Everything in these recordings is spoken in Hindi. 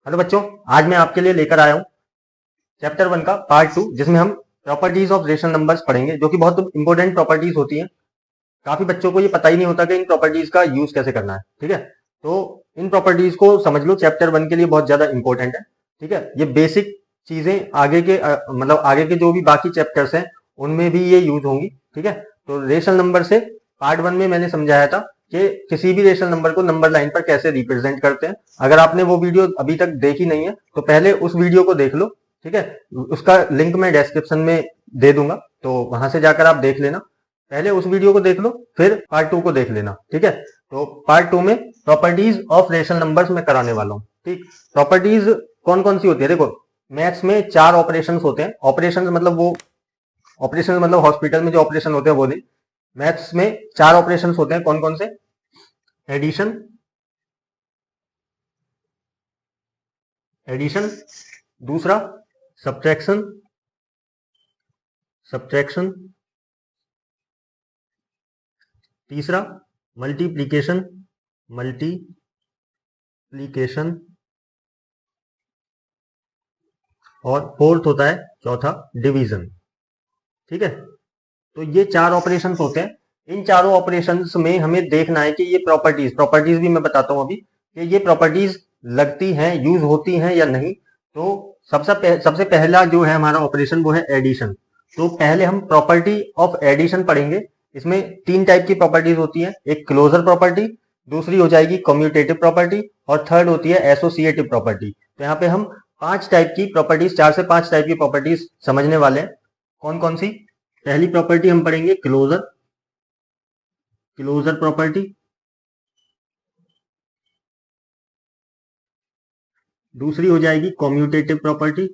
हेलो बच्चों, आज मैं आपके लिए लेकर आया हूँ चैप्टर 1 का पार्ट 2, जिसमें हम प्रॉपर्टीज ऑफ रेशनल नंबर्स पढ़ेंगे, जो कि बहुत इंपॉर्टेंट प्रॉपर्टीज होती हैं। काफी बच्चों को ये पता ही नहीं होता कि इन प्रॉपर्टीज का यूज कैसे करना है। ठीक है, तो इन प्रॉपर्टीज को समझ लो, चैप्टर 1 के लिए बहुत ज्यादा इंपॉर्टेंट है। ठीक है, ये बेसिक चीजें आगे के मतलब आगे के जो भी बाकी चैप्टर्स हैं उनमें भी ये यूज होंगी। ठीक है, तो रेशनल नंबर से पार्ट 1 में मैंने समझाया था कि किसी भी रेशनल नंबर को नंबर लाइन पर कैसे रिप्रेजेंट करते हैं। अगर आपने वो वीडियो अभी तक देखी नहीं है तो पहले उस वीडियो को देख लो। ठीक है, उसका लिंक मैं डिस्क्रिप्शन में दे दूंगा, तो वहां से जाकर आप देख लेना। पहले उस वीडियो को देख लो, फिर पार्ट 2 को देख लेना। ठीक है, तो पार्ट 2 में प्रॉपर्टीज ऑफ रेशनल नंबर्स में कराने वाला हूँ। ठीक, प्रॉपर्टीज कौन कौन सी होती है? देखो, मैथ्स में 4 ऑपरेशंस होते हैं। ऑपरेशंस मतलब वो ऑपरेशन मतलब हॉस्पिटल में जो ऑपरेशन होते हैं वो नहीं। मैथ्स में 4 ऑपरेशंस होते हैं। कौन कौन से? एडिशन, एडिशन, दूसरा सब्ट्रैक्शन, सब्ट्रैक्शन, तीसरा मल्टीप्लिकेशन, मल्टीप्लिकेशन, और फोर्थ होता है चौथा डिवीजन। ठीक है, तो ये 4 ऑपरेशंस होते हैं। इन चारों ऑपरेशंस में हमें देखना है कि ये प्रॉपर्टीज भी मैं बताता हूं अभी कि ये प्रॉपर्टीज लगती हैं, यूज होती हैं या नहीं। तो सबसे पहला जो है हमारा ऑपरेशन वो है एडिशन। तो पहले हम प्रॉपर्टी ऑफ एडिशन पढ़ेंगे। इसमें 3 टाइप की प्रॉपर्टीज होती है। एक क्लोजर प्रॉपर्टी, दूसरी हो जाएगी कम्यूटेटिव प्रॉपर्टी, और थर्ड होती है एसोसिएटिव प्रॉपर्टी। तो यहाँ पे हम 5 टाइप की प्रॉपर्टीज, 4 से 5 टाइप की प्रॉपर्टीज समझने वाले हैं। कौन कौन सी? पहली प्रॉपर्टी हम पढ़ेंगे क्लोजर, क्लोजर प्रॉपर्टी। दूसरी हो जाएगी कम्यूटेटिव प्रॉपर्टी,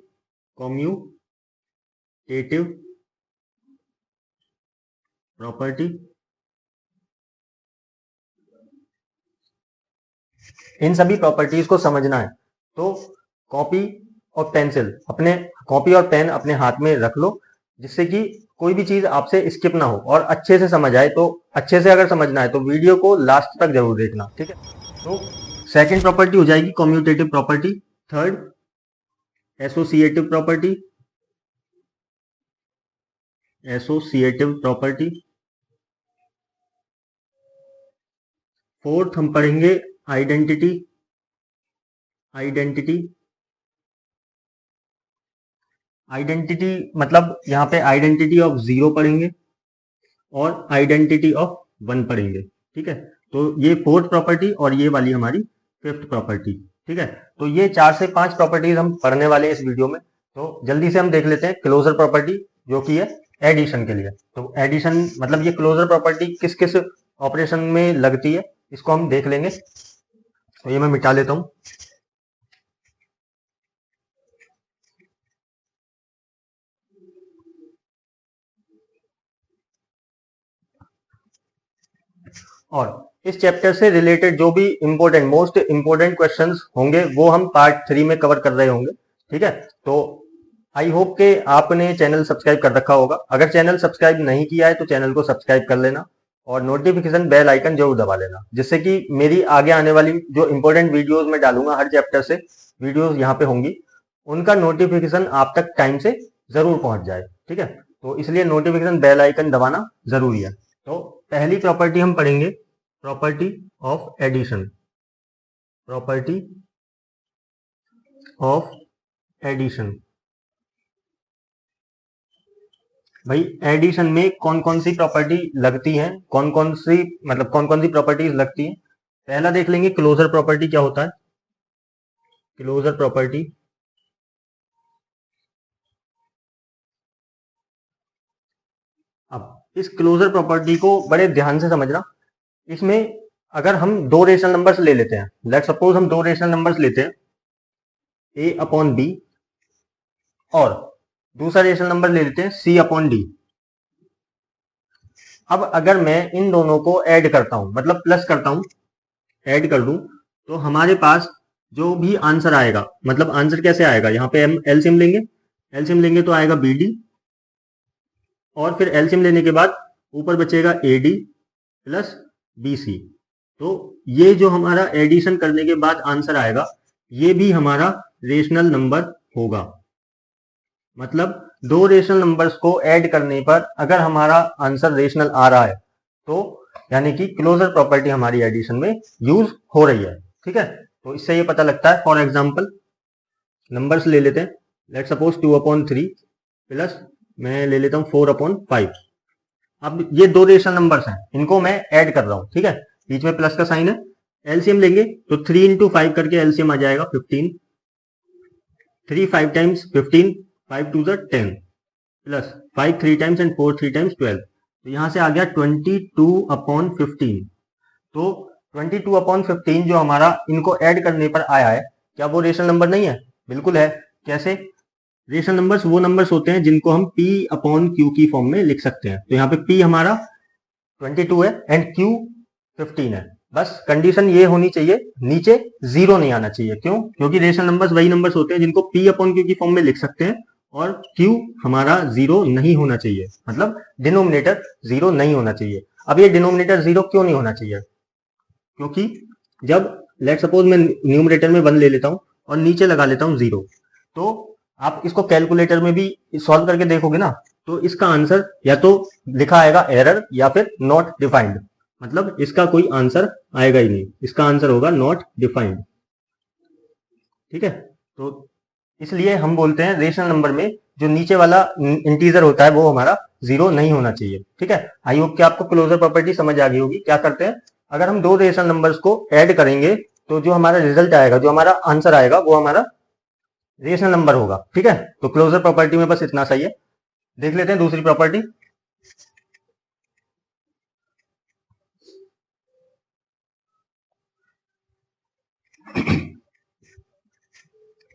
कम्यूटेटिव प्रॉपर्टी। इन सभी प्रॉपर्टीज को समझना है तो कॉपी और पेंसिल अपने कॉपी और पेन अपने हाथ में रख लो, जिससे कि कोई भी चीज आपसे स्किप ना हो और अच्छे से समझ आए। तो अच्छे से अगर समझना है तो वीडियो को लास्ट तक जरूर देखना। ठीक है, तो सेकंड प्रॉपर्टी हो जाएगी commutative property, third associative property, associative property, fourth हम पढ़ेंगे आइडेंटिटी, आइडेंटिटी। आइडेंटिटी मतलब यहाँ पे आइडेंटिटी ऑफ 0 पढ़ेंगे और आइडेंटिटी ऑफ 1 पढ़ेंगे। ठीक है, तो ये फोर्थ प्रॉपर्टी और ये वाली हमारी फिफ्थ प्रॉपर्टी। ठीक है, तो ये 4 से 5 प्रॉपर्टीज हम पढ़ने वाले हैं इस वीडियो में। तो जल्दी से हम देख लेते हैं क्लोजर प्रॉपर्टी, जो कि है एडिशन के लिए। तो एडिशन मतलब ये क्लोजर प्रॉपर्टी किस किस ऑपरेशन में लगती है, इसको हम देख लेंगे। तो ये मैं मिटा लेता हूं। और इस चैप्टर से रिलेटेड जो भी मोस्ट इंपोर्टेंट क्वेश्चंस होंगे वो हम पार्ट 3 में कवर कर रहे होंगे। ठीक है, तो आई होप के आपने चैनल सब्सक्राइब कर रखा होगा। अगर चैनल सब्सक्राइब नहीं किया है तो चैनल को सब्सक्राइब कर लेना और नोटिफिकेशन बेल आइकन जरूर दबा लेना, जिससे कि मेरी आगे आने वाली जो इंपॉर्टेंट वीडियोस मैं डालूंगा, हर चैप्टर से वीडियोस यहाँ पे होंगी, उनका नोटिफिकेशन आप तक टाइम से जरूर पहुंच जाए। ठीक है, तो इसलिए नोटिफिकेशन बेल आइकन दबाना जरूरी है। तो पहली प्रॉपर्टी हम पढ़ेंगे property of addition, property of addition. भाई एडिशन में कौन कौन सी प्रॉपर्टी लगती हैं, कौन कौन सी प्रॉपर्टीज लगती हैं। पहला देख लेंगे क्लोजर प्रॉपर्टी क्या होता है। क्लोजर प्रॉपर्टी, अब इस क्लोजर प्रॉपर्टी को बड़े ध्यान से समझना। इसमें अगर हम 2 रेशनल नंबर्स ले लेते हैं, लेट सपोज हम 2 रेशनल नंबर्स लेते हैं a अपॉन b, और दूसरा रेशनल नंबर ले लेते हैं c अपॉन d। अब अगर मैं इन दोनों को ऐड करता हूं, मतलब प्लस करता हूं, ऐड कर दूं, तो हमारे पास जो भी आंसर आएगा, मतलब आंसर कैसे आएगा, यहाँ पे हम एलसीएम लेंगे, एलसीएम लेंगे तो आएगा बी डी, और फिर एलसीएम लेने के बाद ऊपर बचेगा A D plus B C. तो ये जो हमारा एडिशन करने के बाद आंसर आएगा, ये भी हमारा रेशनल नंबर होगा। मतलब दो रेशनल नंबर्स को ऐड करने पर अगर हमारा आंसर रेशनल आ रहा है तो यानी कि क्लोजर प्रॉपर्टी हमारी एडिशन में यूज हो रही है। ठीक है, तो इससे ये पता लगता है। फॉर एग्जांपल नंबर्स ले लेते हैं। लेट सपोज 2/3 प्लस मैं ले लेता हूँ 4/5। अब ये दो रेशनल नंबर्स हैं, इनको मैं ऐड कर रहा हूँ। ठीक है, बीच में प्लस का साइन है। एलसीएम लेंगे तो 3 into 5 करके एलसीएम आ जाएगा 15। 3 5 times 15, 5 2 10 plus 5 3 times and 4 3 times 12। तो यहां से आ गया 22/15। तो 22/15 जो हमारा इनको ऐड करने पर आया है, क्या वो रेशनल नंबर नहीं है? बिल्कुल है। कैसे? रेशनल नंबर्स वो नंबर्स होते हैं जिनको हम P/Q की फॉर्म में लिख सकते हैं। तो यहाँ पे P हमारा 22 है एंड Q 15 है। बस कंडीशन ये होनी चाहिए, नीचे जीरो नहीं आना चाहिए। क्यों? क्योंकि रेशनल नंबर्स वही नंबर्स होते हैं जिनको P/Q की फॉर्म में लिख सकते हैं और Q हमारा जीरो नहीं होना चाहिए, मतलब डिनोमिनेटर जीरो नहीं होना चाहिए। अब ये डिनोमिनेटर जीरो क्यों नहीं होना चाहिए? क्योंकि जब लेट सपोज मैं न्यूमरेटर में 1 ले लेता हूं और नीचे लगा लेता हूं 0, तो आप इसको कैलकुलेटर में भी सॉल्व करके देखोगे ना, तो इसका आंसर या तो लिखा आएगा एरर या फिर नॉट डिफाइंड। मतलब इसका कोई आंसर आएगा ही नहीं, इसका आंसर होगा नॉट डिफाइंड। ठीक है, तो इसलिए हम बोलते हैं रेशनल नंबर में जो नीचे वाला इंटीजर होता है वो हमारा जीरो नहीं होना चाहिए। ठीक है, आई होप कि आपको क्लोजर प्रॉपर्टी समझ आ गई होगी। क्या करते हैं, अगर हम दो रेशनल नंबर्स को ऐड करेंगे तो जो हमारा रिजल्ट आएगा, जो हमारा आंसर आएगा, वो हमारा रेशनल नंबर होगा। ठीक है, तो क्लोजर प्रॉपर्टी में बस इतना सही है। देख लेते हैं दूसरी प्रॉपर्टी।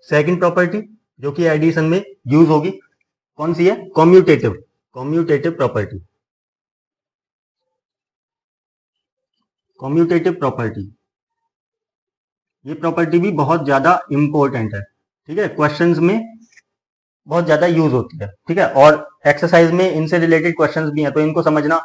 सेकंड प्रॉपर्टी जो कि एडिशन में यूज होगी, कौन सी है? Commutative. Commutative property. Commutative property, ये प्रॉपर्टी भी बहुत ज्यादा इंपॉर्टेंट है। ठीक है, क्वेश्चंस में बहुत ज्यादा यूज होती है। ठीक है, और एक्सरसाइज में इनसे रिलेटेड क्वेश्चंस भी हैं, तो इनको समझना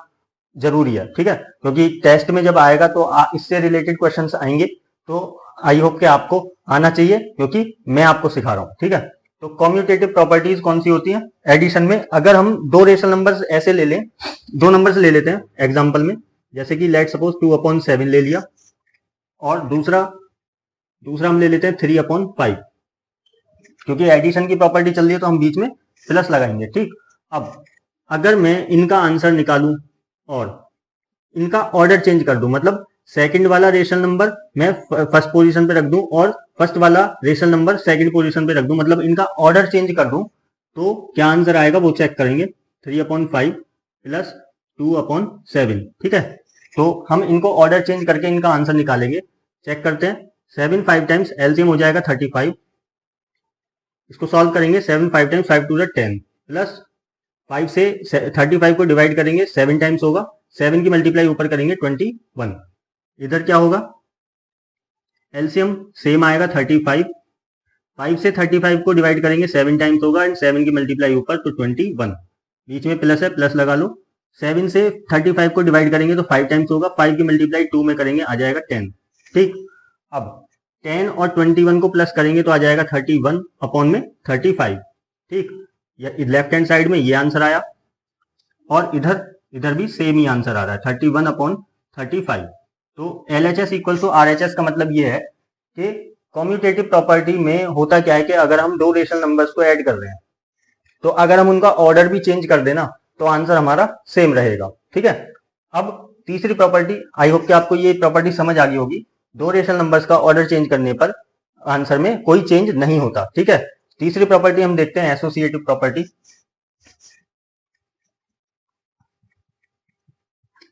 जरूरी है। ठीक है, क्योंकि टेस्ट में जब आएगा तो इससे रिलेटेड क्वेश्चंस आएंगे, तो आई होप कि आपको आना चाहिए, क्योंकि मैं आपको सिखा रहा हूं। ठीक है, तो कॉम्यूटेटिव प्रॉपर्टीज कौन सी होती हैं एडिशन में? अगर हम दो रेशनल नंबर्स ऐसे ले लें, दो नंबर्स ले लेते हैं एग्जाम्पल में, जैसे कि लेट सपोज 2/7 ले लिया और दूसरा हम ले लेते हैं 3/5। क्योंकि एडिशन की प्रॉपर्टी चल रही है तो हम बीच में प्लस लगाएंगे। ठीक, अब अगर मैं इनका आंसर निकालूं और इनका ऑर्डर चेंज कर दूं, मतलब सेकंड वाला रेशनल नंबर मैं फर्स्ट पोजीशन पे रख दूं और फर्स्ट वाला रेशनल नंबर सेकंड पोजीशन पे रख दूं, मतलब इनका ऑर्डर चेंज कर दूं, तो क्या आंसर आएगा वो चेक करेंगे। 3/5 प्लस 2/7। ठीक है, तो हम इनको ऑर्डर चेंज करके इनका आंसर निकालेंगे। चेक करते हैं। 7 5 टाइम्स एलसीएम हो जाएगा 35। इसको सॉल्व करेंगे। 7 5 टाइम्स 5 2 10 प्लस 5 से 35 को डिवाइड करेंगे 7 टाइम्स होगा, 7 की मल्टीप्लाई ऊपर करेंगे 21। इधर क्या होगा? एलसीएम सेम आएगा 35। 5 से 35 को डिवाइड करेंगे 7 टाइम्स होगा एंड 7 की मल्टीप्लाई ऊपर तो 21। बीच में प्लस है, प्लस लगा लो। 7 से 35 को डिवाइड करेंगे तो 5 टाइम्स होगा, 5 की मल्टीप्लाई 2 में करेंगे आ जाएगा 10। ठीक, अब 10 और 21 को प्लस करेंगे तो आ जाएगा 31/35। ठीक, लेफ्ट हैंड साइड में ये आंसर आया और इधर भी सेम ही आंसर आ रहा है 31/35। तो LHS इक्वल टू RHS का मतलब ये है कि कॉम्यूटेटिव प्रॉपर्टी में होता क्या है कि अगर हम दो रेशनल नंबर्स को ऐड कर रहे हैं तो अगर हम उनका ऑर्डर भी चेंज कर देना तो आंसर हमारा सेम रहेगा। ठीक है, अब तीसरी प्रॉपर्टी, आई होप कि आपको ये प्रॉपर्टी समझ आ गई होगी। दो रेशनल नंबर्स का ऑर्डर चेंज करने पर आंसर में कोई चेंज नहीं होता। ठीक है, तीसरी प्रॉपर्टी हम देखते हैं एसोसिएटिव प्रॉपर्टी।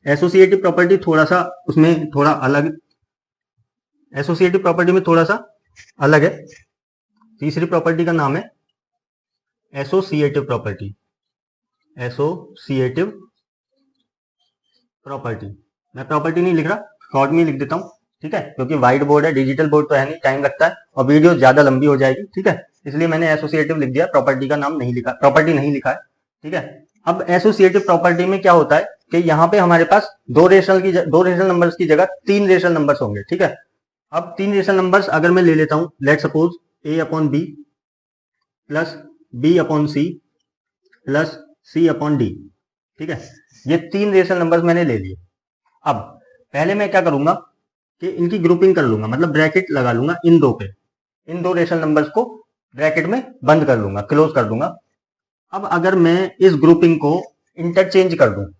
एसोसिएटिव प्रॉपर्टी थोड़ा सा उसमें थोड़ा अलग, एसोसिएटिव प्रॉपर्टी में थोड़ा सा अलग है। तीसरी प्रॉपर्टी का नाम है एसोसिएटिव प्रॉपर्टी। एसोसिएटिव प्रॉपर्टी, मैं प्रॉपर्टी नहीं लिख रहा, शॉर्ट में लिख देता हूं। ठीक है, क्योंकि व्हाइट बोर्ड है, डिजिटल बोर्ड तो है नहीं, टाइम लगता है और वीडियो ज्यादा लंबी हो जाएगी। ठीक है, इसलिए मैंने एसोसिएटिव लिख दिया, प्रॉपर्टी का नाम नहीं लिखा, प्रॉपर्टी नहीं लिखा है। ठीक है, अब एसोसिएटिव प्रॉपर्टी में क्या होता है कि यहाँ पे हमारे पास दो रेशनल नंबर्स की जगह तीन रेशनल नंबर्स होंगे। ठीक है, अब तीन रेशनल नंबर्स अगर मैं ले लेता हूं, let suppose a upon B plus b upon C plus c upon D, ठीक है, ये तीन रेशनल नंबर्स मैंने ले लिए। अब पहले मैं क्या करूंगा कि इनकी ग्रुपिंग कर लूंगा, मतलब ब्रैकेट लगा लूंगा इन दो पे, इन दो रेशनल नंबर्स को ब्रैकेट में बंद कर लूंगा, क्लोज कर दूंगा। अब अगर मैं इस ग्रुपिंग को इंटरचेंज कर दूं,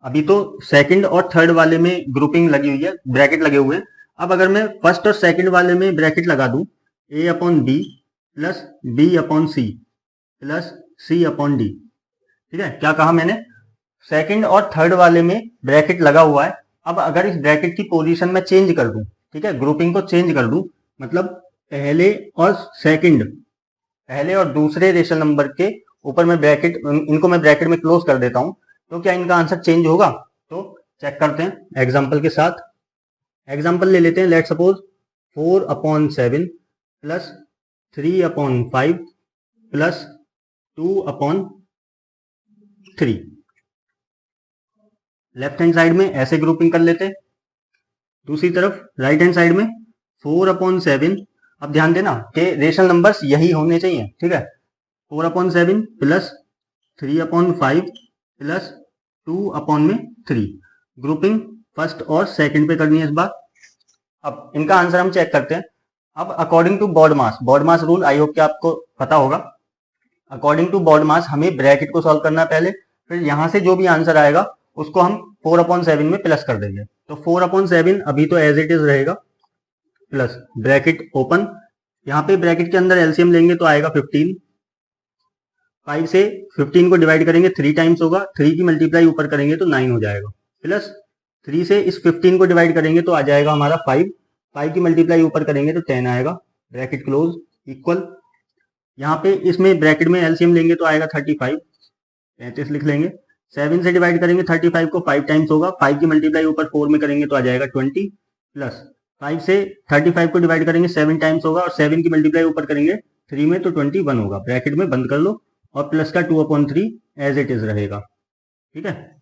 अभी तो सेकंड और थर्ड वाले में ग्रुपिंग लगी हुई है, ब्रैकेट लगे हुए हैं। अब अगर मैं फर्स्ट और सेकंड वाले में ब्रैकेट लगा दूं, a upon B plus B upon C plus C upon D, ठीक है, क्या कहा मैंने, सेकंड और थर्ड वाले में ब्रैकेट लगा हुआ है। अब अगर इस ब्रैकेट की पोजीशन में चेंज कर दूं, ठीक है, ग्रुपिंग को चेंज कर दूं, मतलब पहले और सेकंड, पहले और दूसरे रेशनल नंबर के ऊपर मैं ब्रैकेट, इनको मैं ब्रैकेट में क्लोज कर देता हूं, तो क्या इनका आंसर चेंज होगा? तो चेक करते हैं एग्जांपल के साथ। एग्जांपल ले लेते हैं, let suppose 4 upon 7 plus 3 upon 5 plus 2 upon 3। Left hand side में ऐसे ग्रुपिंग कर लेते हैं, दूसरी तरफ राइट हैंड साइड में 4 अपॉन 7, अब ध्यान देना कि रेशनल नंबर्स यही होने चाहिए, ठीक है, 4 upon 7 plus 3 upon 5 plus 2 upon में 3, ग्रुपिंग फर्स्ट और सेकंड पे करनी है इस बार। अब इनका आंसर हम चेक करते हैं। अब according to BODMAS rule I hope कि आपको पता होगा। अकॉर्डिंग टू बॉड मास हमें ब्रैकेट को सॉल्व करना है पहले, फिर यहां से जो भी आंसर आएगा उसको हम 4 अपॉन 7 में प्लस कर देंगे। तो 4 अपॉन 7 अभी तो एज इट इज रहेगा, प्लस ब्रैकेट ओपन, यहाँ पे ब्रैकेट के अंदर एलसीएम लेंगे तो आएगा 15, 5 से 15 को डिवाइड करेंगे 3 टाइम्स होगा, 3 की मल्टीप्लाई ऊपर करेंगे तो 9 हो जाएगा, प्लस 3 से इस 15 को डिवाइड करेंगे तो आ जाएगा हमारा 5, 5 की मल्टीप्लाई ऊपर करेंगे तो 10 आएगा, ब्रैकेट क्लोज, इक्वल, यहाँ पे इसमें ब्रैकेट में एलसीएम लेंगे तो आएगा 35, 35 लिख लेंगे, 7 से डिवाइड करेंगे 35 को 5 टाइम्स होगा, 5 की मल्टीप्लाई ऊपर 4 में करेंगे तो आ जाएगा 20, प्लस 5 से 35 को डिवाइड करेंगे 7 टाइम्स होगा और 7 की मल्टीप्लाई ऊपर करेंगे 3 में तो 21 होगा, ब्रैकेट में बंद कर लो, और प्लस का 2 अपॉन 3 एज इट इज रहेगा, ठीक है।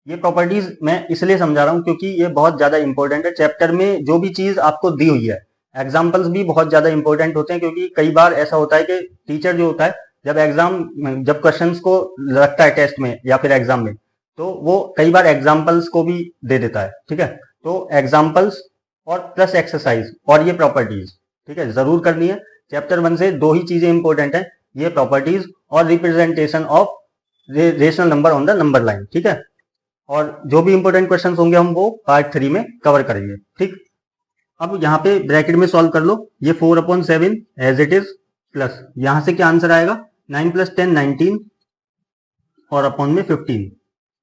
ये प्रॉपर्टीज मैं इसलिए समझा रहा हूं क्योंकि ये बहुत ज्यादा इंपॉर्टेंट है। चैप्टर में जो भी चीज आपको दी हुई है, एग्जाम्पल्स भी बहुत ज्यादा इंपॉर्टेंट होते हैं, क्योंकि कई बार ऐसा होता है कि टीचर जो होता है जब क्वेश्चंस को रखता है टेस्ट में या फिर एग्जाम में, तो वो कई बार एग्जाम्पल्स को भी दे देता है, ठीक है। तो एग्जाम्पल्स और प्लस एक्सरसाइज और ये प्रॉपर्टीज, ठीक है, जरूर करनी है। चैप्टर 1 से दो ही चीजें इंपॉर्टेंट है, ये प्रॉपर्टीज और representation of rational number on the number line, ठीक है। और जो भी इंपॉर्टेंट क्वेश्चंस होंगे हम वो पार्ट 3 में कवर करेंगे, ठीक। अब यहाँ पे ब्रैकेट में सॉल्व कर लो, ये 4 upon 7 as it is, plus यहां से क्या आंसर आएगा, 9 प्लस 10 19 और अपॉन में 15,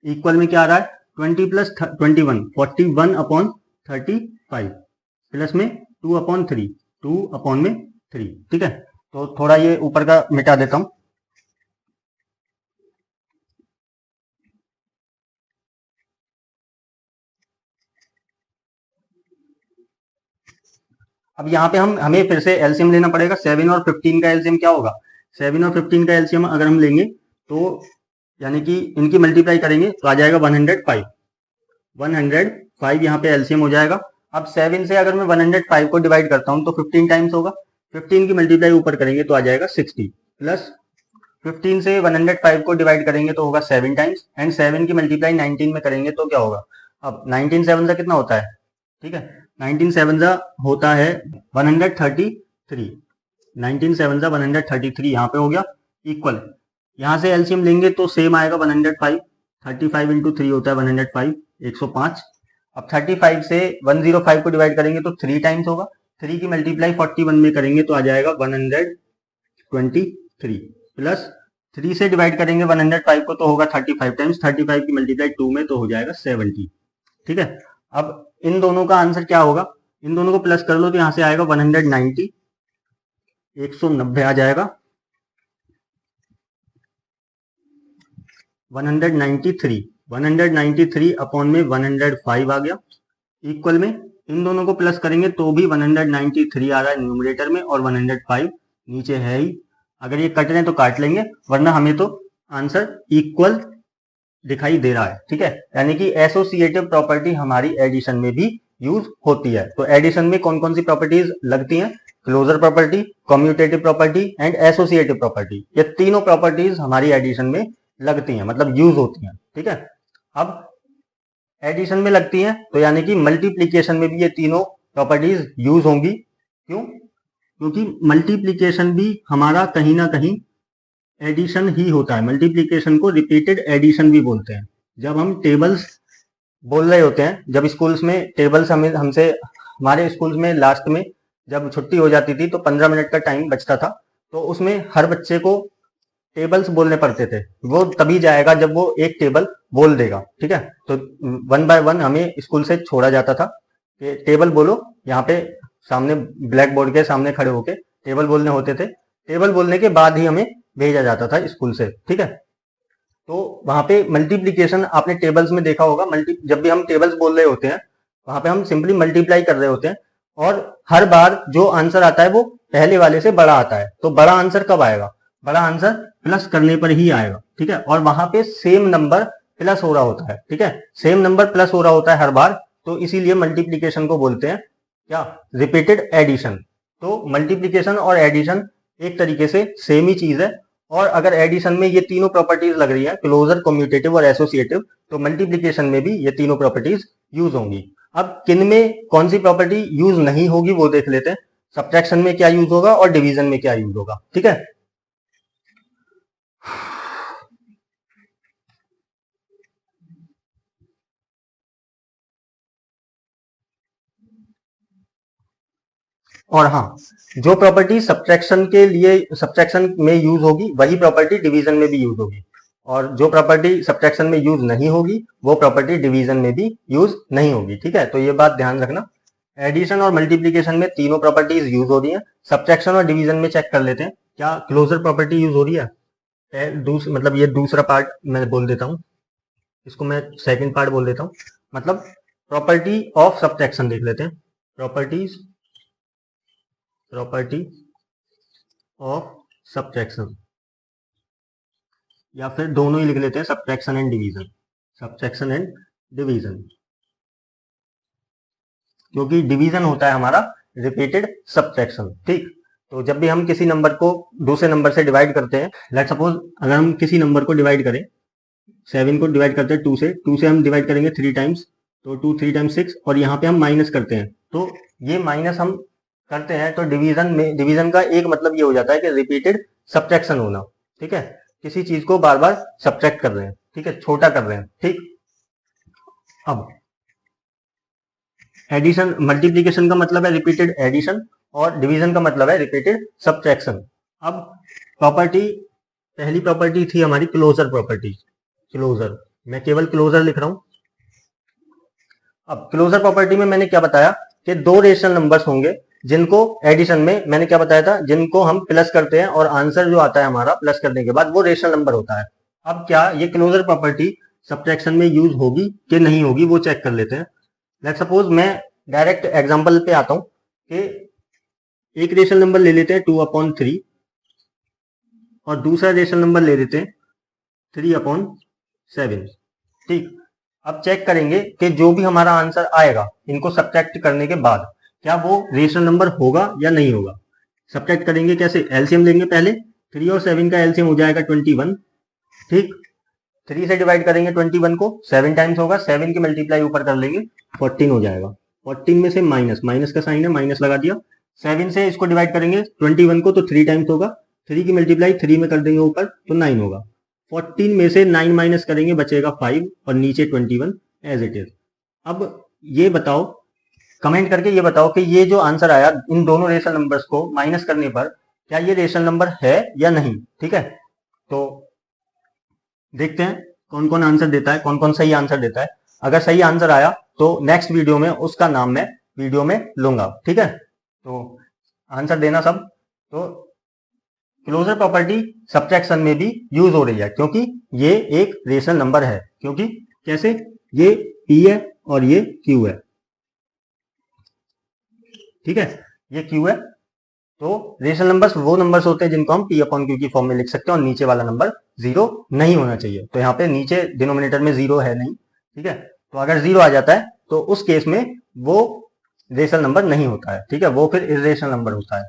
इक्वल में क्या आ रहा है 20 प्लस 21 41 अपॉन 35, प्लस में 2 अपॉन 3 2 अपॉन में 3, ठीक है। तो थोड़ा ये ऊपर का मिटा देता हूं। अब यहाँ पे हमें फिर से एलसीएम लेना पड़ेगा। 7 और 15 का एलसीएम क्या होगा, 7 और 15 का एलसीएम अगर हम लेंगे तो यानी कि इनकी मल्टीप्लाई करेंगे तो आ जाएगा 105, 105 यहाँ पे एलसीएम हो जाएगा। अब 7 से अगर मैं 105 को डिवाइड करता हूं तो 15 टाइम्स होगा, 15 की मल्टीप्लाई ऊपर करेंगे तो आ जाएगा 60, प्लस 15 से 105 को डिवाइड करेंगे तो होगा 7 टाइम्स, एंड 7 की मल्टीप्लाई 19 में करेंगे तो क्या होगा, अब 19 7 का कितना होता है, ठीक है, 19 7 होता है 133, 19 7 133 यहाँ पे हो गया, इक्वल, यहाँ से एलसीएम लेंगे तो सेम आएगा 105, 35 इंटू 3 होता है 105, 105। अब 35 से 105 को डिवाइड करेंगे तो 3 टाइम्स होगा, 3 की मल्टीप्लाई 41 में करेंगे तो आ जाएगा 123, प्लस 3 से डिवाइड करेंगे 105 को तो होगा 35 टाइम्स, 35 की मल्टीप्लाई 2 में तो हो जाएगा 70, ठीक है। अब इन दोनों का आंसर क्या होगा, इन दोनों को प्लस कर लो तो यहां से आएगा 190, 190 आ जाएगा, 193 अपॉन में 105 आ गया, इक्वल में इन दोनों को प्लस करेंगे तो भी 193 आ रहा है न्यूमरेटर में और 105 नीचे है ही। अगर ये कट रहे हैं तो काट लेंगे, वरना हमें तो आंसर इक्वल दिखाई दे रहा है, ठीक है। यानी कि एसोसिएटिव प्रॉपर्टी हमारी एडिशन में भी यूज होती है। तो एडिशन में कौन कौन सी प्रॉपर्टीज लगती हैं? Closure property, commutative property and associative property. ये तीनों प्रॉपर्टीज हमारी एडिशन में लगती हैं, मतलब यूज होती हैं, ठीक है। अब एडिशन में लगती हैं तो यानी कि मल्टीप्लीकेशन में भी ये तीनों प्रॉपर्टीज यूज होंगी। क्यों? क्योंकि मल्टीप्लीकेशन भी हमारा कहीं ना कहीं एडिशन ही होता है। मल्टीप्लीकेशन को रिपीटेड एडिशन भी बोलते हैं। जब हम टेबल्स बोल रहे होते हैं, जब स्कूल्स में टेबल्स हमसे हमारे स्कूल्स में लास्ट में जब छुट्टी हो जाती थी तो 15 मिनट का टाइम बचता था, तो उसमें हर बच्चे को टेबल्स बोलने पड़ते थे। वो तभी जाएगा जब वो एक टेबल बोल देगा, ठीक है। तो 1 बाय 1 हमें स्कूल से छोड़ा जाता था कि टेबल बोलो, यहाँ पे सामने ब्लैक बोर्ड के सामने खड़े होके टेबल बोलने होते थे। टेबल बोलने के बाद ही हमें भेजा जाता था स्कूल से, ठीक है। तो वहां पे मल्टीप्लीकेशन आपने टेबल्स में देखा होगा। जब भी हम टेबल्स बोल रहे होते हैं वहां पे हम सिंपली मल्टीप्लाई कर रहे होते हैं, और हर बार जो आंसर आता है वो पहले वाले से बड़ा आता है। तो बड़ा आंसर कब आएगा? बड़ा आंसर प्लस करने पर ही आएगा, ठीक है। और वहां पे सेम नंबर प्लस हो रहा होता है, ठीक है। सेम नंबर प्लस हो रहा होता है हर बार, तो इसीलिए मल्टीप्लीकेशन को बोलते हैं क्या? Repeated addition. तो मल्टीप्लीकेशन और एडिशन एक तरीके से सेम ही चीज है। और अगर एडिशन में ये तीनों प्रॉपर्टीज लग रही है, क्लोजर, कम्यूटेटिव और एसोसिएटिव, तो मल्टीप्लीकेशन में भी ये तीनों प्रॉपर्टीज यूज होंगी। अब किन में कौन सी प्रॉपर्टी यूज नहीं होगी वो देख लेते हैं। सब्ट्रैक्शन में क्या यूज होगा और डिवीजन में क्या यूज होगा, ठीक है। और हाँ, जो प्रॉपर्टी सब्ट्रैक्शन के लिए सब्ट्रैक्शन में यूज होगी वही प्रॉपर्टी डिवीजन में भी यूज होगी, और जो प्रॉपर्टी सब्ट्रैक्शन में यूज नहीं होगी वो प्रॉपर्टी डिवीजन में भी यूज नहीं होगी, ठीक है। तो ये बात ध्यान रखना। एडिशन और मल्टीप्लीकेशन में तीनों प्रॉपर्टीज यूज हो रही है। सब्ट्रैक्शन और डिवीजन में चेक कर लेते हैं क्या क्लोजर प्रॉपर्टी यूज हो रही है। मतलब ये दूसरा पार्ट मैं बोल देता हूँ, इसको मैं सेकंड पार्ट बोल देता हूँ। मतलब प्रॉपर्टी ऑफ सब्ट्रैक्शन देख लेते हैं। प्रॉपर्टी ऑफ सब्ट्रैक्शन, या फिर दोनों ही लिख लेते हैं, subtraction and division. Subtraction and division, क्योंकि डिवीजन होता है हमारा रिपीटेड सब्ट्रैक्शन, ठीक। तो जब भी हम किसी नंबर को दूसरे नंबर से डिवाइड करते हैं, लेट सपोज अगर हम किसी नंबर को डिवाइड करें, 7 को डिवाइड करते हैं 2 से हम डिवाइड करेंगे 3 टाइम्स, तो 2 3 टाइम्स 6, और यहाँ पे हम माइनस करते हैं। तो ये माइनस हम करते हैं तो डिवीजन का एक मतलब ये हो जाता है कि रिपीटेड सब्ट्रैक्शन होना, ठीक है। किसी चीज को बार बार सब्ट्रैक्ट कर रहे हैं, ठीक है, छोटा कर रहे हैं, ठीक। अब एडिशन, मल्टीप्लीकेशन का मतलब है रिपीटेड एडिशन, और डिवीजन का मतलब है रिपीटेड सब्ट्रैक्शन। अब प्रॉपर्टी, पहली प्रॉपर्टी थी हमारी क्लोजर प्रॉपर्टी। क्लोजर, मैं केवल क्लोजर लिख रहा हूं। अब क्लोजर प्रॉपर्टी में मैंने क्या बताया कि दो रेशनल नंबर्स होंगे जिनको एडिशन में मैंने क्या बताया था, जिनको हम प्लस करते हैं और आंसर जो आता है हमारा प्लस करने के बाद वो रेशनल नंबर होता है। अब क्या ये क्लोजर प्रॉपर्टी सब्ट्रैक्शन में यूज होगी कि नहीं होगी वो चेक कर लेते हैं। लेट सपोज मैं डायरेक्ट एग्जांपल पे आता हूं कि एक रेशनल नंबर ले लेते हैं 2/3 और दूसरा रेशनल नंबर ले लेते हैं 3/7, ठीक। अब चेक करेंगे कि जो भी हमारा आंसर आएगा इनको सब्ट्रैक्ट करने के बाद क्या वो रेशनल नंबर होगा या नहीं होगा। सब्ट्रैक्ट करेंगे कैसे? एलसीएम लेंगे पहले, 3 और 7 का एलसीएम हो जाएगा 21, ठीक। 3 से डिवाइड करेंगे 21 को, 7 टाइम्स होगा, 7 की मल्टीप्लाई ऊपर कर लेंगे, 14 हो जाएगा। 14 में से माइनस, माइनस का साइन है, माइनस लगा दिया। 7 से इसको डिवाइड करेंगे 21 को तो 3 टाइम्स होगा, 3 की मल्टीप्लाई 3 में कर देंगे ऊपर तो 9 होगा। 14 में से 9 माइनस करेंगे बचेगा 5 और नीचे 21 एज इट इज। अब ये बताओ, कमेंट करके ये बताओ कि ये जो आंसर आया इन दोनों रेशनल नंबर्स को माइनस करने पर क्या ये रेशनल नंबर है या नहीं, ठीक है। तो देखते हैं कौन कौन आंसर देता है, कौन कौन सही आंसर देता है। अगर सही आंसर आया तो नेक्स्ट वीडियो में उसका नाम मैं वीडियो में लूंगा, ठीक है। तो आंसर देना सब। तो क्लोजर प्रॉपर्टी सब्ट्रैक्शन में भी यूज हो रही है क्योंकि ये एक रेशनल नंबर है। क्योंकि कैसे? ये P है और ये Q है, ठीक है, ये Q है तो रेशनल नंबर्स वो नंबर्स होते हैं जिनको हम p अपॉन क्यू की फॉर्म में लिख सकते हैं और नीचे वाला नंबर 0 नहीं होना चाहिए। तो यहाँ पे नीचे डिनोमिनेटर में 0 है नहीं, ठीक है। तो अगर 0 आ जाता है तो उस केस में वो रेशनल नंबर नहीं होता है, ठीक है, वो फिर इर्रेशनल नंबर होता है।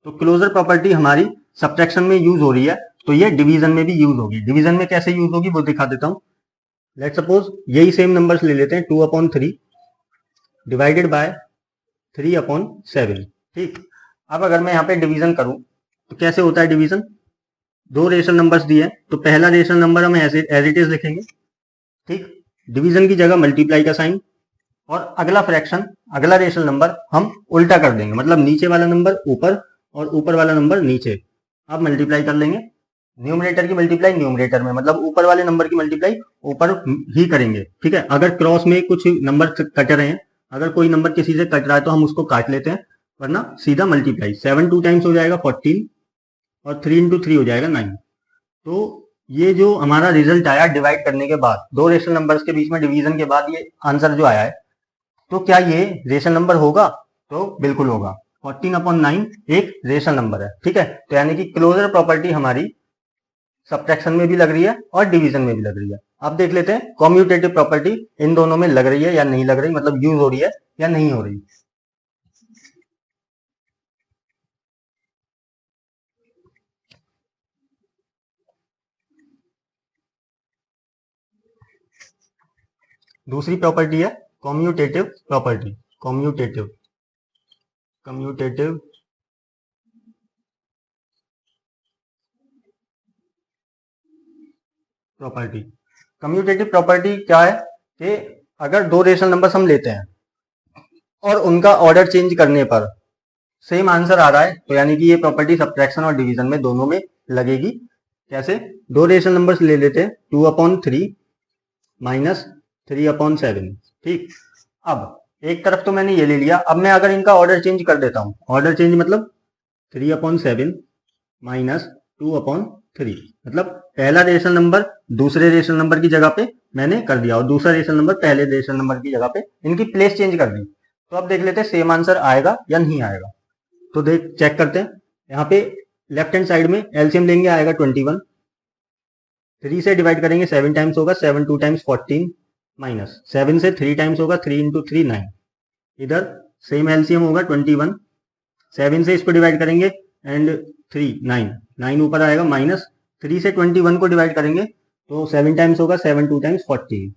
तो क्लोजर प्रॉपर्टी हमारी सब्ट्रैक्शन में यूज हो रही है, तो ये डिवीजन में भी यूज होगी। डिवीजन में कैसे यूज होगी वो दिखा देता हूं। लेट सपोज यही सेम नंबर्स ले लेते हैं, 2/3 डिवाइडेड बाय 3/7, ठीक। अब अगर मैं यहाँ पे डिवीजन करूं तो कैसे होता है डिवीजन? दो रेशनल नंबर्स दिए हैं, तो पहला रेशनल नंबर हम एज इट इज लिखेंगे, ठीक। डिवीजन की जगह मल्टीप्लाई का साइन, और अगला फ्रैक्शन, अगला रेशनल नंबर हम उल्टा कर देंगे, मतलब नीचे वाला नंबर ऊपर और ऊपर वाला नंबर नीचे। अब मल्टीप्लाई कर लेंगे, न्यूमरेटर की मल्टीप्लाई न्यूमरेटर में, मतलब ऊपर वाले नंबर की मल्टीप्लाई ऊपर ही करेंगे, ठीक है। अगर क्रॉस में कुछ नंबर कट रहे हैं, अगर कोई नंबर किसी से कट रहा है तो हम उसको काट लेते हैं, वरना सीधा मल्टीप्लाई। 7 2 टाइम्स हो जाएगा 14 और 3 × 3 हो जाएगा 9। तो ये जो हमारा रिजल्ट आया डिवाइड करने के बाद, दो रेशनल नंबर्स के बीच में डिवीजन के बाद ये आंसर जो आया है, तो क्या ये रेशनल नंबर होगा? तो बिल्कुल होगा। 14/9 एक रेशनल नंबर है, ठीक है। तो यानी कि क्लोजर प्रॉपर्टी हमारी सब्ट्रैक्शन में भी लग रही है और डिवीजन में भी लग रही है। अब देख लेते हैं कॉम्यूटेटिव प्रॉपर्टी इन दोनों में लग रही है या नहीं लग रही, मतलब यूज हो रही है या नहीं हो रही। दूसरी प्रॉपर्टी है commutative property, commutative commutative property. Commutative property क्या है कि अगर दो रेशनल नंबर्स हम लेते हैं और उनका ऑर्डर चेंज करने पर सेम आंसर आ रहा है, तो यानी कि ये प्रॉपर्टी सब्ट्रैक्शन और डिवीजन में दोनों में लगेगी। कैसे? दो रेशनल नंबर्स ले लेते हैं, 2/3 माइनस 3/7, ठीक। अब एक तरफ तो मैंने ये ले लिया, अब मैं अगर इनका ऑर्डर चेंज कर देता हूं, ऑर्डर चेंज मतलब 3/7 माइनस 2/3, मतलब पहला रेशनल नंबर दूसरे रेशनल नंबर की जगह पे मैंने कर दिया और दूसरा रेशनल नंबर पहले रेशनल नंबर की जगह पे, इनकी प्लेस चेंज कर दी। तो अब देख लेते हैं सेम आंसर आएगा या नहीं आएगा। तो देख चेक करते हैं, यहाँ पे लेफ्ट हैंड साइड में एलसीएम लेंगे, आएगा 21। 3 से डिवाइड करेंगे 7 टाइम्स होगा, 7 2 टाइम्स 14, माइनस 7 से 3 टाइम्स होगा, 3 × 3 9। इधर सेम एलसीएम होगा 21, 7 से इसको डिवाइड करेंगे एंड 3 9 9 ऊपर आएगा, माइनस 3 से 21 को डिवाइड करेंगे तो 7 टाइम्स होगा, 7 2 टाइम्स 14।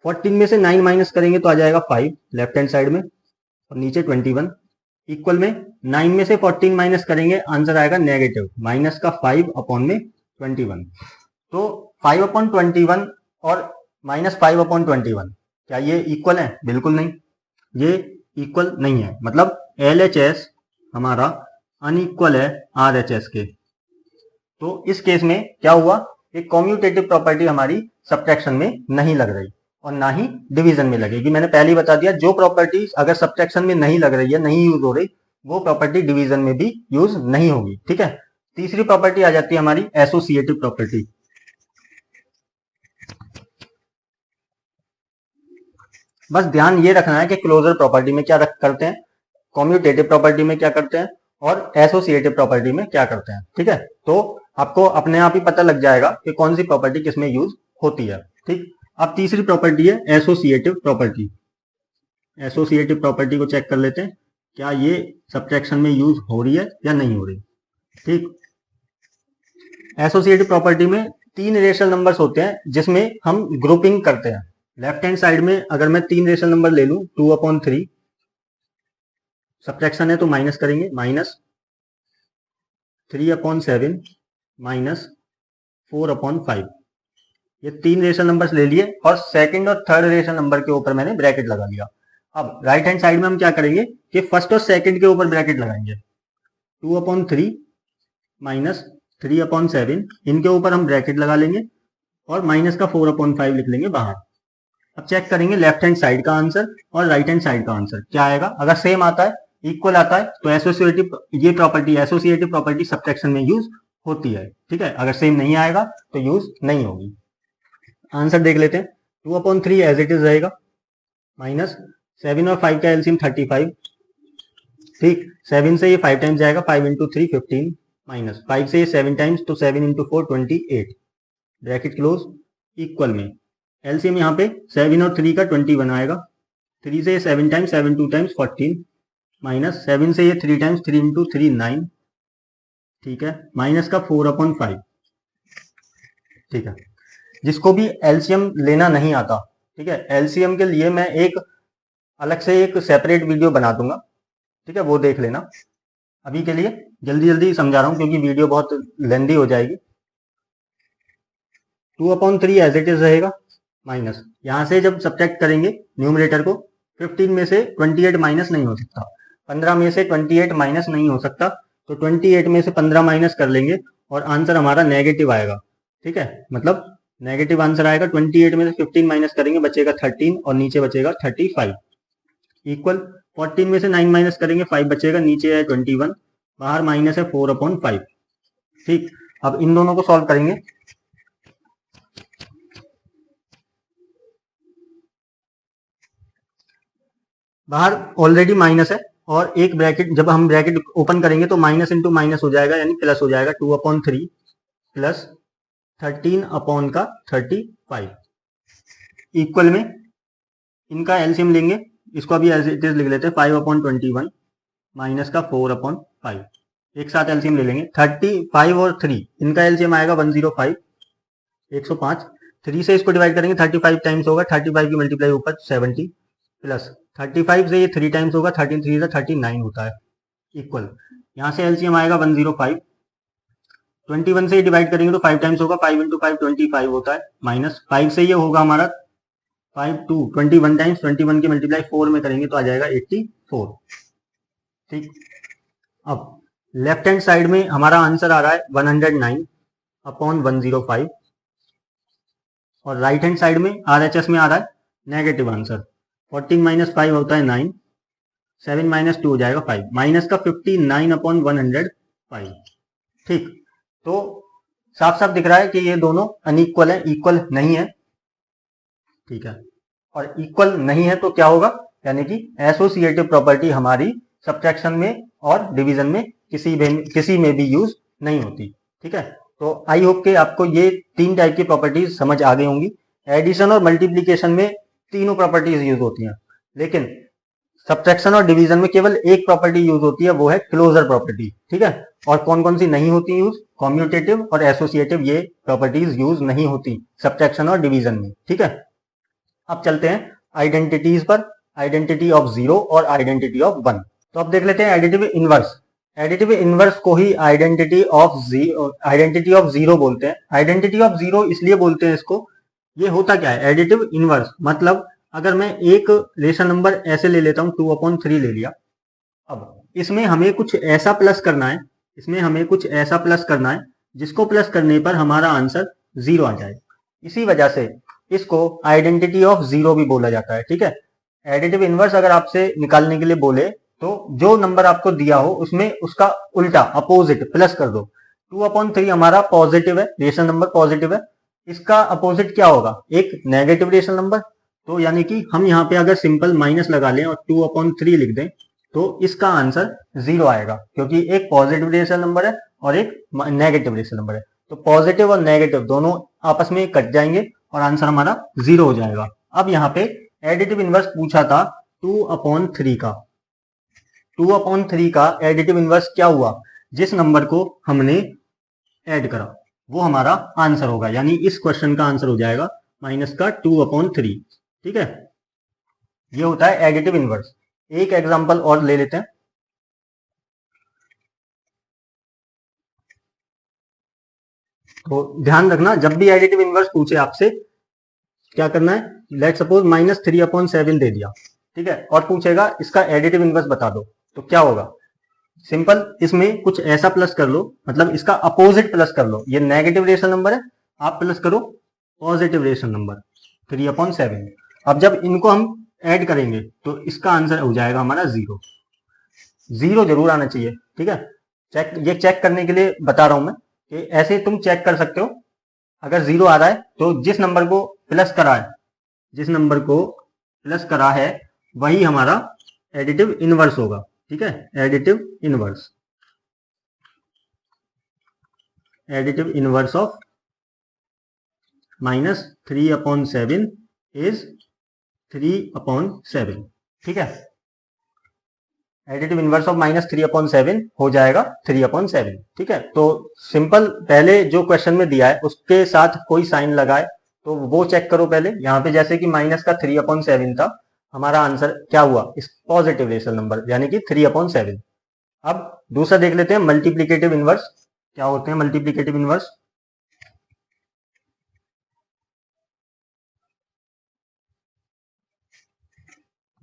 14 में से 9 माइनस करेंगे तो आ जाएगा 5 लेफ्ट हैंड साइड में, और नीचे 21 इक्वल में 9 में से 14 माइनस करेंगे, आंसर आएगा नेगेटिव, माइनस का 5/21। तो 5/21 और -5/21 क्या ये इक्वल है? बिल्कुल नहीं, ये इक्वल नहीं है, मतलब LHS हमारा अनइक्वल है RHS के। तो इस केस में क्या हुआ कि कॉम्यूटेटिव प्रॉपर्टी हमारी सब्ट्रैक्शन में नहीं लग रही और ना ही डिवीजन में लगेगी। मैंने पहले ही बता दिया, जो प्रॉपर्टी अगर सब्ट्रैक्शन में नहीं लग रही है, नहीं यूज हो रही, वो प्रॉपर्टी डिवीजन में भी यूज नहीं होगी, ठीक है। तीसरी प्रॉपर्टी आ जाती है हमारी एसोसिएटिव प्रॉपर्टी। बस ध्यान ये रखना है कि क्लोजर प्रॉपर्टी में क्या करते हैं, कॉम्यूटेटिव प्रॉपर्टी में क्या करते हैं और एसोसिएटिव प्रॉपर्टी में क्या करते हैं, ठीक है। तो आपको अपने आप ही पता लग जाएगा कि कौन सी प्रॉपर्टी किसमें यूज होती है, ठीक। अब तीसरी प्रॉपर्टी है एसोसिएटिव प्रॉपर्टी। एसोसिएटिव प्रॉपर्टी को चेक कर लेते हैं, क्या ये सब्ट्रैक्शन में यूज हो रही है या नहीं हो रही, ठीक। एसोसिएटिव प्रॉपर्टी में 3 रेशनल नंबर्स होते हैं जिसमें हम ग्रुपिंग करते हैं। लेफ्ट हैंड साइड में अगर मैं 3 रेशनल नंबर ले लूं, 2/3, सब्ट्रैक्शन है तो माइनस करेंगे, माइनस 3/7 माइनस 4/5। ये 3 रेशनल नंबर्स ले लिए और सेकंड और थर्ड रेशनल नंबर के ऊपर मैंने ब्रैकेट लगा लिया। अब राइट हैंड साइड में हम क्या करेंगे कि फर्स्ट और सेकंड के ऊपर ब्रैकेट लगाएंगे, 2/3 माइनस 3/7, इनके ऊपर हम ब्रैकेट लगा लेंगे और माइनस का 4/5 लिख लेंगे बाहर। अब चेक करेंगे लेफ्ट हैंड साइड का आंसर और राइट हैंड साइड का आंसर क्या आएगा। अगर सेम आता है, इक्वल आता है, तो एसोसिएटिव ये प्रॉपर्टी, एसोसिएटिव प्रॉपर्टी सब्ट्रैक्शन में यूज होती है, ठीक है। अगर सेम नहीं आएगा तो यूज नहीं होगी। आंसर देख लेते हैं, 2/3 एज इट इज रहेगा, माइनस 7 और 5 का एलसीएम 35, ठीक, 7 से ये 5 टाइम्स जाएगा, 5 इंटू 3 15, माइनस 5 से ये 7 टाइम्स, तो 7 इंटू 4 28, ब्रैकेट क्लोज, इक्वल में एलसीएम यहाँ पे 7 और 3 का 21 आएगा, 3 से ये 7 टाइम्स, 7 2 टाइम्स 14, माइनस 7 से ये 3 टाइम्स, 3 इंटू 3 9, ठीक है, माइनस का 4/5, ठीक है। जिसको भी एलसीएम लेना नहीं आता, ठीक है, एलसीएम के लिए मैं एक अलग से एक सेपरेट वीडियो बना दूंगा, ठीक है, वो देख लेना। अभी के लिए जल्दी जल्दी समझा रहा हूं क्योंकि वीडियो बहुत लेंदी हो जाएगी। 2/3 एज इट इज रहेगा, माइनस यहां से जब सब्ट्रैक्ट करेंगे न्यूमरेटर को, 15 में से 28 माइनस नहीं हो सकता, 15 में से 28 माइनस नहीं हो सकता, तो 28 में से 15 माइनस कर लेंगे और आंसर हमारा नेगेटिव आएगा, ठीक है, मतलब नेगेटिव आंसर आएगा। 28 में से 15 माइनस करेंगे, बचेगा 13 और नीचे बचेगा 35, इक्वल 14 में से 9 माइनस करेंगे, 5 बचेगा, नीचे है 21, बाहर माइनस है 4/5, ठीक। अब इन दोनों को सॉल्व करेंगे, बाहर ऑलरेडी माइनस है और एक ब्रैकेट, जब हम ब्रैकेट ओपन करेंगे तो माइनस इंटू माइनस हो जाएगा, यानी प्लस हो जाएगा, 2/3 प्लस 13/35, इक्वल में इनका एलसीएम लेंगे, इसको अभी एज इट इज लिख लेते हैं, 5/21 माइनस का 4/5, एक साथ एलसीएम ले लेंगे, 35 और 3 इनका एलसीएम आएगा 105, 105, 3 से इसको डिवाइड करेंगे, 35 टाइम्स होगा, 35 की मल्टीप्लाई ऊपर 70, प्लस 35 से ये 3 टाइम्स होगा, 13 3 से 39 होता है, इक्वल यहाँ से एलसीएम आएगा 105, 21 से डिवाइड करेंगे तो 5 टाइम्स होगा, 5 इंटू 5 25 होता है, माइनस 5 से ये होगा हमारा 5 2 21 टाइम्स, 21 की मल्टीप्लाई 4 में करेंगे तो आ जाएगा 84, ठीक। अब लेफ्ट हैंड साइड में हमारा आंसर आ रहा है 109/105 और राइट हैंड साइड में आरएचएस में आ रहा है नेगेटिव आंसर, 14 माइनस 5 होता है 9, 7 माइनस 2 हो जाएगा 5, माइनस का 59/105, ठीक। तो साफ साफ दिख रहा है कि ये दोनों अनइक्वल है, इक्वल नहीं है, ठीक है, और इक्वल नहीं है तो क्या होगा, यानी कि एसोसिएटिव प्रॉपर्टी हमारी सब्ट्रैक्शन में और डिवीजन में किसी में भी यूज नहीं होती, ठीक है। तो आई होप कि आपको ये 3 टाइप की प्रॉपर्टीज समझ आ गई होंगी। एडिशन और मल्टीप्लीकेशन में तीनों प्रॉपर्टीज यूज होती हैं, लेकिन सब्ट्रैक्शन और डिवीजन में केवल एक प्रॉपर्टी यूज होती है, वो है क्लोजर प्रॉपर्टी, ठीक है। और कौन कौन सी नहीं होती यूज, कॉम्यूटेटिव और एसोसिएटिव, ये प्रॉपर्टीज यूज नहीं होती सब्ट्रैक्शन और डिवीजन में, ठीक है। अब चलते हैं आइडेंटिटीज पर, आइडेंटिटी ऑफ 0 और आइडेंटिटी ऑफ 1। तो अब देख लेते हैं एडिटिव इनवर्स। एडिटिव इनवर्स को ही आइडेंटिटी ऑफ 0 बोलते हैं। आइडेंटिटी ऑफ 0 इसलिए बोलते हैं इसको, ये होता क्या है एडिटिव इनवर्स, मतलब अगर मैं एक रेशनल नंबर ऐसे ले लेता हूं, 2/3 ले लिया, अब इसमें हमें कुछ ऐसा प्लस करना है, जिसको प्लस करने पर हमारा आंसर 0 आ जाए। इसी वजह से इसको आइडेंटिटी ऑफ 0 भी बोला जाता है, ठीक है। एडिटिव इनवर्स अगर आपसे निकालने के लिए बोले तो जो नंबर आपको दिया हो उसमें उसका उल्टा अपोजिट प्लस कर दो। 2/3 हमारा पॉजिटिव है, रेशनल नंबर पॉजिटिव है, इसका अपोजिट क्या होगा, एक नेगेटिव रेशनल नंबर। तो यानी कि हम यहाँ पे अगर सिंपल माइनस लगा लें और 2/3 लिख दें तो इसका आंसर 0 आएगा, क्योंकि एक पॉजिटिव रेशनल नंबर है और एक नेगेटिव रेशनल नंबर है, तो पॉजिटिव और नेगेटिव दोनों आपस में कट जाएंगे और आंसर हमारा 0 हो जाएगा। अब यहाँ पे एडिटिव इनवर्स पूछा था 2/3 का, 2/3 का एडिटिव इनवर्स क्या हुआ, जिस नंबर को हमने ऐड करा वो हमारा आंसर होगा, यानी इस क्वेश्चन का आंसर हो जाएगा माइनस का 2/3, ठीक है। ये होता है एडिटिव इनवर्स। एक एग्जांपल और ले लेते हैं। तो ध्यान रखना, जब भी एडिटिव इनवर्स पूछे आपसे क्या करना है, लेट सपोज -3/7 दे दिया, ठीक है, और पूछेगा इसका एडिटिव इनवर्स बता दो, तो क्या होगा, सिंपल इसमें कुछ ऐसा प्लस कर लो, मतलब इसका अपोजिट प्लस कर लो। ये नेगेटिव रेशनल नंबर है, आप प्लस करो पॉजिटिव रेशनल नंबर 3/7। अब जब इनको हम ऐड करेंगे तो इसका आंसर हो जाएगा हमारा 0। 0 जरूर आना चाहिए, ठीक है। ये चेक करने के लिए बता रहा हूं मैं कि ऐसे तुम चेक कर सकते हो, अगर 0 आ रहा है तो जिस नंबर को प्लस करा है वही हमारा एडिटिव इनवर्स होगा, ठीक है, additive inverse, additive inverse of -3/7 is 3/7। ठीक है, एडिटिव इनवर्स ऑफ -3/7 हो जाएगा 3/7। ठीक है, तो सिंपल, पहले जो क्वेश्चन में दिया है उसके साथ कोई साइन लगाए तो वो चेक करो पहले। यहाँ पे जैसे कि माइनस का 3/7 था, हमारा आंसर क्या हुआ, इस पॉजिटिव रेशनल नंबर यानी कि 3/7। अब दूसरा देख लेते हैं मल्टीप्लीकेटिव इनवर्स। क्या होते हैं मल्टीप्लीकेटिव इनवर्स?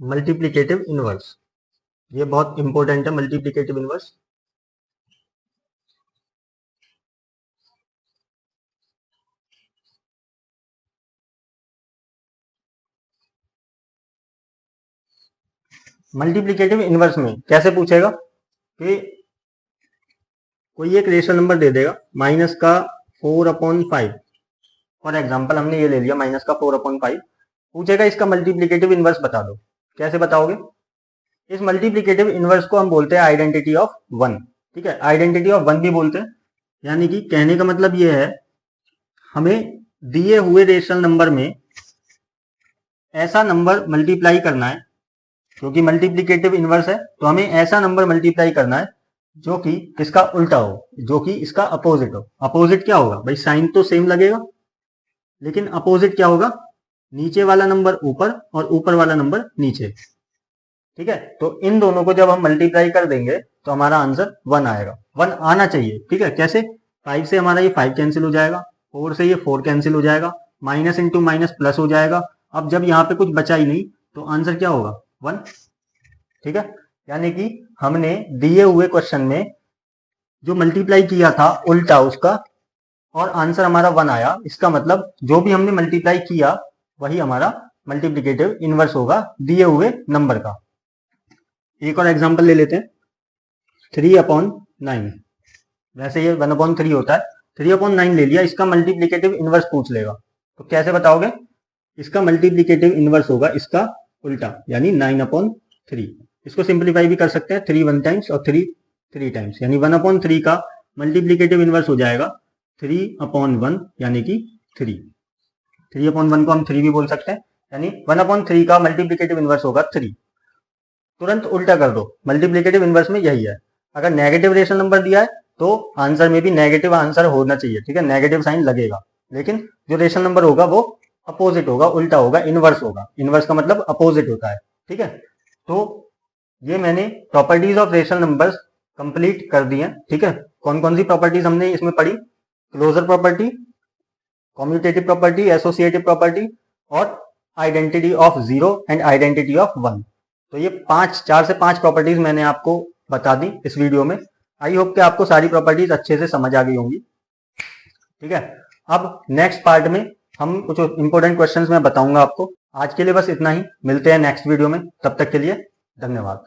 मल्टीप्लीकेटिव इनवर्स, ये बहुत इंपॉर्टेंट है मल्टीप्लीकेटिव इनवर्स। मल्टीप्लीकेटिव इनवर्स में कैसे पूछेगा कि कोई एक रेशनल नंबर दे देगा माइनस का 4/5, फॉर एग्जाम्पल हमने ये ले लिया माइनस का 4/5, पूछेगा इसका मल्टीप्लीकेटिव इनवर्स बता दो। कैसे बताओगे? इस मल्टीप्लीकेटिव इनवर्स को हम बोलते हैं आइडेंटिटी ऑफ वन। ठीक है, आइडेंटिटी ऑफ वन भी बोलते हैं, यानी कि कहने का मतलब ये है हमें दिए हुए रेशनल नंबर में ऐसा नंबर मल्टीप्लाई करना है, क्योंकि मल्टीप्लीकेटिव इनवर्स है तो हमें ऐसा नंबर मल्टीप्लाई करना है जो कि इसका उल्टा हो, जो कि इसका अपोजिट हो। अपोजिट क्या होगा भाई? साइन तो सेम लगेगा, लेकिन अपोजिट क्या होगा? नीचे वाला नंबर ऊपर और ऊपर वाला नंबर नीचे। ठीक है, तो इन दोनों को जब हम मल्टीप्लाई कर देंगे तो हमारा आंसर 1 आएगा। 1 आना चाहिए। ठीक है, कैसे? 5 से हमारा ये 5 कैंसिल हो जाएगा, 4 से ये 4 कैंसिल हो जाएगा, माइनस इंटू माइनस प्लस हो जाएगा। अब जब यहाँ पे कुछ बचा ही नहीं तो आंसर क्या होगा? 1। ठीक है, यानी कि हमने दिए हुए क्वेश्चन में जो मल्टीप्लाई किया था उल्टा उसका, और आंसर हमारा 1 आया। इसका मतलब जो भी हमने मल्टीप्लाई किया वही हमारा मल्टीप्लीकेटिव इनवर्स होगा दिए हुए नंबर का। एक और एग्जांपल ले लेते हैं, 3/9। वैसे ये 1/3 होता है, 3/9 ले लिया, इसका मल्टीप्लीकेटिव इनवर्स पूछ लेगा तो कैसे बताओगे? इसका मल्टीप्लीकेटिव इनवर्स होगा इसका उल्टा, यानी 9/3। इसको सिंप्लीफाई भी कर सकते हैं, 3 1 टाइम्स और 3 3 टाइम्स, यानी 1/3 का मल्टीप्लीकेटिव इनवर्स हो जाएगा 3/1, यानी कि 3। 3/1 को हम 3 भी बोल सकते हैं, यानी 1/3 का मल्टीप्लीकेटिव इनवर्स होगा 3। तुरंत उल्टा कर दो, मल्टीप्लीकेटिव इनवर्स में यही है। अगर नेगेटिव रेशनल नंबर दिया है तो आंसर में भी नेगेटिव आंसर होना चाहिए। ठीक है, नेगेटिव साइन लगेगा, लेकिन जो रेशनल नंबर होगा वो अपोजिट होगा, उल्टा होगा, इनवर्स होगा। इनवर्स का मतलब अपोजिट होता है। ठीक है, तो ये मैंने properties of rational numbers complete कर दी है। ठीक है, कौन कौन सी प्रॉपर्टीज हमने इसमें पढ़ी? Closure property, commutative property, associative property और identity of 0 and identity of 1। तो ये 4 से 5 प्रॉपर्टीज मैंने आपको बता दी इस वीडियो में। आई होप कि आपको सारी प्रॉपर्टीज अच्छे से समझ आ गई होंगी। ठीक है, अब नेक्स्ट पार्ट में हम कुछ इंपॉर्टेंट क्वेश्चंस मैं बताऊंगा आपको। आज के लिए बस इतना ही, मिलते हैं नेक्स्ट वीडियो में, तब तक के लिए धन्यवाद।